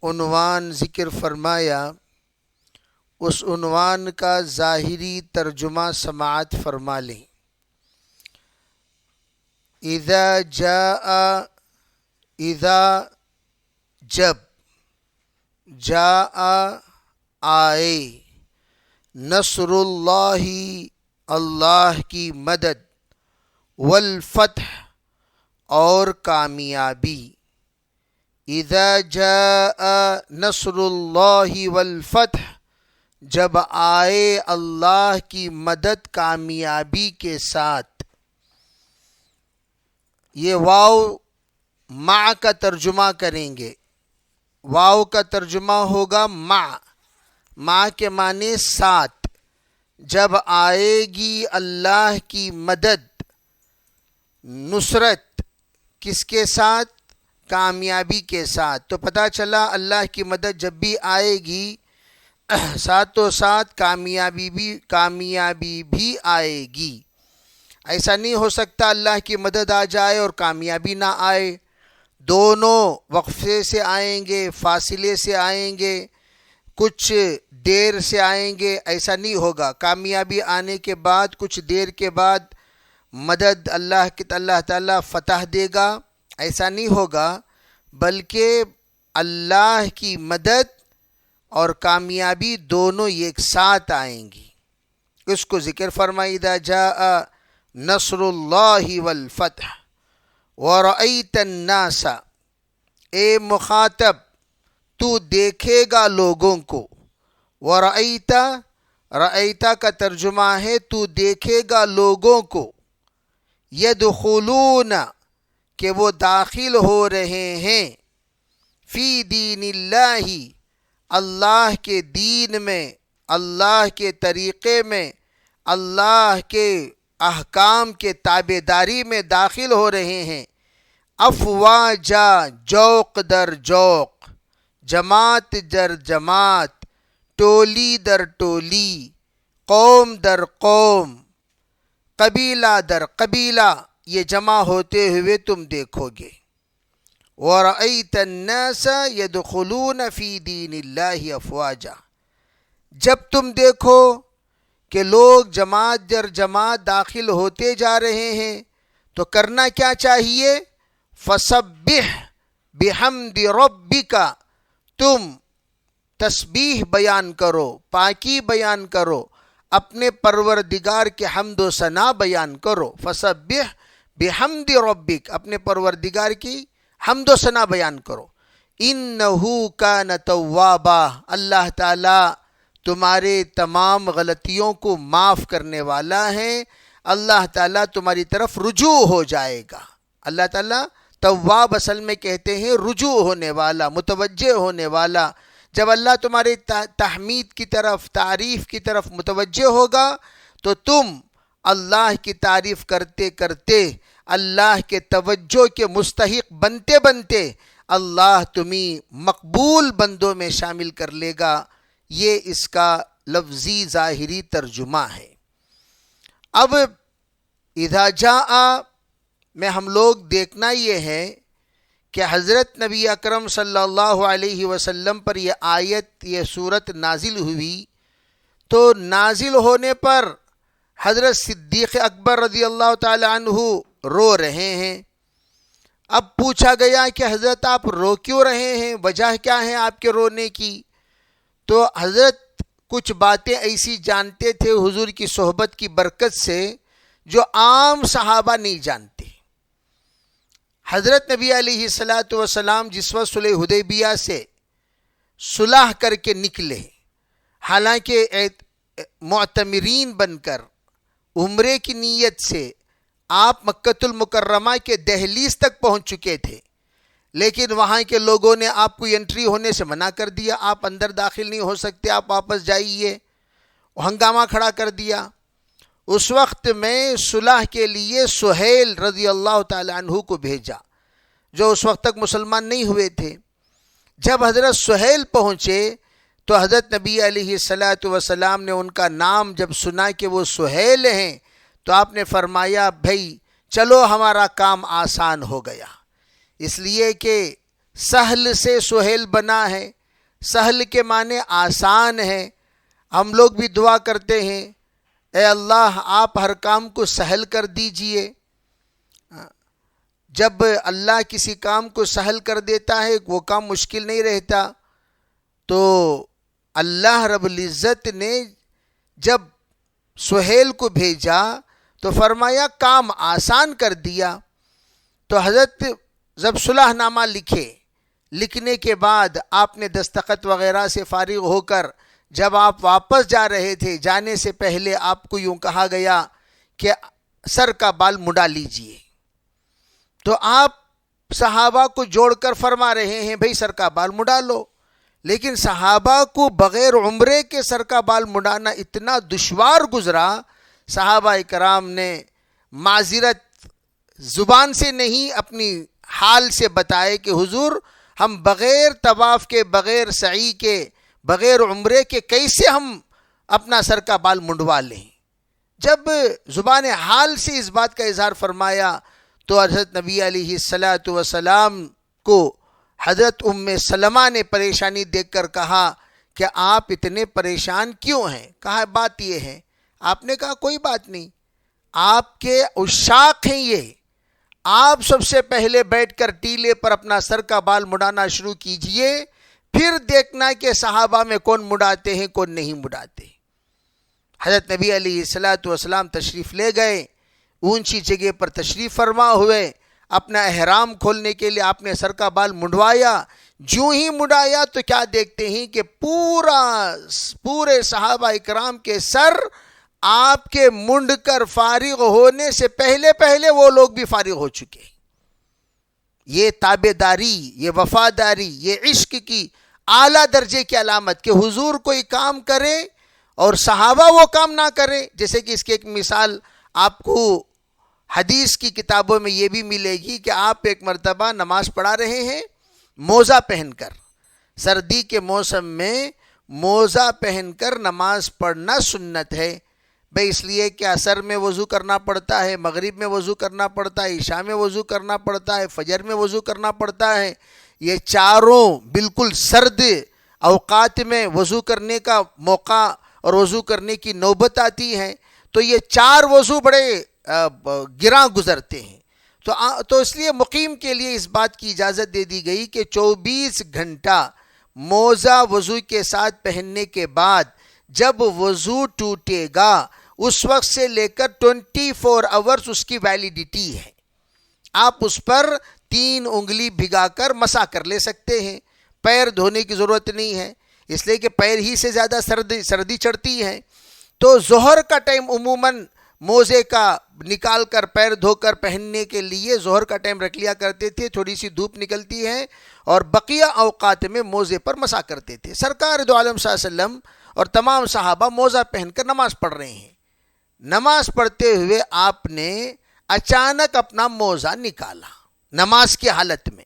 عنوان ذکر فرمایا اس عنوان کا ظاہری ترجمہ سماعت فرما لیں۔ اذا جب جاء آئے نصر اللہ اللہ کی مدد والفتح اور کامیابی۔ اذا جاء نصر اللہ والفتح جب آئے اللہ کی مدد کامیابی کے ساتھ۔ یہ واو مع کا ترجمہ کریں گے۔ واو کا ترجمہ ہوگا مع کے معنی ساتھ۔ جب آئے گی اللہ کی مدد، نصرت کس کے ساتھ؟ کامیابی کے ساتھ۔ تو پتہ چلا اللہ کی مدد جب بھی آئے گی ساتھ ساتھ کامیابی بھی آئے گی۔ ایسا نہیں ہو سکتا اللہ کی مدد آ جائے اور کامیابی نہ آئے۔ دونوں وقفے سے آئیں گے، فاصلے سے آئیں گے، کچھ دیر سے آئیں گے، ایسا نہیں ہوگا۔ کامیابی آنے کے بعد کچھ دیر کے بعد مدد اللہ تعالیٰ فتح دے گا، ایسا نہیں ہوگا، بلکہ اللہ کی مدد اور کامیابی دونوں ایک ساتھ آئیں گی۔ اس کو ذکر فرمائی اذا جاء نصر اللہ والفتح ورأیت الناس، اے مخاطب تو دیکھے گا لوگوں کو۔ رأیت کا ترجمہ ہے تو دیکھے گا لوگوں کو، یدخلون کہ وہ داخل ہو رہے ہیں، فی دین اللہ اللہ کے دین میں، اللہ کے طریقے میں، اللہ کے احکام کے تابع داری میں داخل ہو رہے ہیں۔ افواجا جوق در جوق، جماعت در جماعت، ٹولی در ٹولی، قوم در قوم، قبیلہ در قبیلہ، یہ جمع ہوتے ہوئے تم دیکھو گے۔ وَرَأَيْتَ النَّاسَ يَدْخُلُونَ فِي دِينِ اللَّهِ أَفْوَاجًا، جب تم دیکھو کہ لوگ جماعت در جماعت داخل ہوتے جا رہے ہیں تو کرنا کیا چاہیے؟ فَسَبِّحْ بِحَمْدِ رَبِّكَ، تم تسبیح بیان کرو، پاکی بیان کرو، اپنے پروردگار کے حمد و ثنا بیان کرو۔ فَسَبِّحْ بِحَمْدِ رَبِّكَ، اپنے پروردگار کی حمد و ثنا بیان کرو۔ اِنَّهُ كَانَ تَوَّابًا، اللہ تعالیٰ تمہارے تمام غلطیوں کو معاف کرنے والا ہے، اللہ تعالیٰ تمہاری طرف رجوع ہو جائے گا۔ اللہ تعالیٰ تواب اصل میں کہتے ہیں رجوع ہونے والا، متوجہ ہونے والا۔ جب اللہ تمہاری تحمید کی طرف، تعریف کی طرف متوجہ ہوگا تو تم اللہ کی تعریف کرتے کرتے، اللہ کے توجہ کے مستحق بنتے بنتے اللہ تمہیں مقبول بندوں میں شامل کر لے گا۔ یہ اس کا لفظی ظاہری ترجمہ ہے۔ اب اذا جاء میں ہم لوگ دیکھنا یہ ہے کہ حضرت نبی اکرم صلی اللہ علیہ وسلم پر یہ آیت، یہ سورت نازل ہوئی تو نازل ہونے پر حضرت صدیق اکبر رضی اللہ تعالی عنہ رو رہے ہیں۔ اب پوچھا گیا کہ حضرت آپ رو کیوں رہے ہیں، وجہ کیا ہے آپ کے رونے کی؟ تو حضرت کچھ باتیں ایسی جانتے تھے حضور کی صحبت کی برکت سے جو عام صحابہ نہیں جانتے۔ حضرت نبی علیہ الصلاۃ والسلام جس وقت صلح حدیبیہ سے صلح کر کے نکلے، حالانکہ معتمرین بن کر عمرے کی نیت سے آپ مکۃ المکرمہ کے دہلیز تک پہنچ چکے تھے، لیکن وہاں کے لوگوں نے آپ کو انٹری ہونے سے منع کر دیا، آپ اندر داخل نہیں ہو سکتے، آپ واپس جائیے، ہنگامہ کھڑا کر دیا۔ اس وقت میں صلح کے لیے سہیل رضی اللہ تعالی عنہ کو بھیجا، جو اس وقت تک مسلمان نہیں ہوئے تھے۔ جب حضرت سہیل پہنچے تو حضرت نبی علیہ الصلاۃ والسلام نے ان کا نام جب سنا کہ وہ سہیل ہیں تو آپ نے فرمایا بھائی چلو ہمارا کام آسان ہو گیا، اس لیے کہ سہل سے سہیل بنا ہے. سہل کے معنی آسان ہے. ہم لوگ بھی دعا کرتے ہیں اے اللہ آپ ہر کام کو سہل کر دیجئے. جب اللہ کسی کام کو سہل کر دیتا ہے وہ کام مشکل نہیں رہتا. تو اللہ رب العزت نے جب سہیل کو بھیجا تو فرمایا کام آسان کر دیا. تو حضرت جب صلح نامہ لکھنے کے بعد آپ نے دستخط وغیرہ سے فارغ ہو کر جب آپ واپس جا رہے تھے، جانے سے پہلے آپ کو یوں کہا گیا کہ سر کا بال مڈا لیجئے. تو آپ صحابہ کو جوڑ کر فرما رہے ہیں بھئی سر کا بال مڈا لو. لیکن صحابہ کو بغیر عمرے کے سر کا بال مڈانا اتنا دشوار گزرا، صحابہ کرام نے معذرت زبان سے نہیں اپنی حال سے بتائے کہ حضور ہم بغیر طواف کے، بغیر سعی کے، بغیر عمرے کے کیسے ہم اپنا سر کا بال منڈوا لیں. جب زبان حال سے اس بات کا اظہار فرمایا تو حضرت نبی علیہ السلام کو حضرت ام سلمہ نے پریشانی دیکھ کر کہا کہ آپ اتنے پریشان کیوں ہیں؟ کہا بات یہ ہے. آپ نے کہا کوئی بات نہیں، آپ کے عشاق ہیں یہ، آپ سب سے پہلے بیٹھ کر ٹیلے پر اپنا سر کا بال مڈانا شروع کیجئے، پھر دیکھنا کہ صحابہ میں کون مڈاتے ہیں کون نہیں مڈاتے. حضرت نبی علیہ السلام تشریف لے گئے، اونچی جگہ پر تشریف فرما ہوئے. اپنا احرام کھولنے کے لیے آپ نے سر کا بال منڈوایا. جو ہی مڈایا تو کیا دیکھتے ہیں کہ پورے صحابہ اکرام کے سر آپ کے منڈ کر فارغ ہونے سے پہلے وہ لوگ بھی فارغ ہو چکے. یہ تابعداری، یہ وفاداری، یہ عشق کی اعلیٰ درجے کی علامت کہ حضور کوئی کام کرے اور صحابہ وہ کام نہ کرے. جیسے کہ اس کی ایک مثال آپ کو حدیث کی کتابوں میں یہ بھی ملے گی کہ آپ ایک مرتبہ نماز پڑھا رہے ہیں موزہ پہن کر. سردی کے موسم میں موزہ پہن کر نماز پڑھنا سنت ہے بھئی، اس لیے کہ عصر میں وضو کرنا پڑتا ہے، مغرب میں وضو کرنا پڑتا ہے، عشاء میں وضو کرنا پڑتا ہے، فجر میں وضو کرنا پڑتا ہے. یہ چاروں بالکل سرد اوقات میں وضو کرنے کا موقع اور وضو کرنے کی نوبت آتی ہے. تو یہ چار وضو بڑے گراں گزرتے ہیں. تو اس لیے مقیم کے لیے اس بات کی اجازت دے دی گئی کہ 24 گھنٹہ موزہ وضو کے ساتھ پہننے کے بعد جب وضو ٹوٹے گا اس وقت سے لے کر 24 آورز اس کی ویلیڈیٹی ہے. آپ اس پر 3 انگلی بھگا کر مسح کر لے سکتے ہیں. پیر دھونے کی ضرورت نہیں ہے، اس لیے کہ پیر ہی سے زیادہ سردی چڑھتی ہے. تو ظہر کا ٹائم عموماً موزے کا نکال کر پیر دھو کر پہننے کے لیے ظہر کا ٹائم رکھ لیا کرتے تھے. تھوڑی سی دھوپ نکلتی ہے اور بقیہ اوقات میں موزے پر مسح کرتے تھے. سرکار دو عالم صلی اللہ علیہ وسلم اور تمام صحابہ موزہ پہن کر نماز پڑھ رہے ہیں. نماز پڑھتے ہوئے آپ نے اچانک اپنا موزہ نکالا نماز کی حالت میں.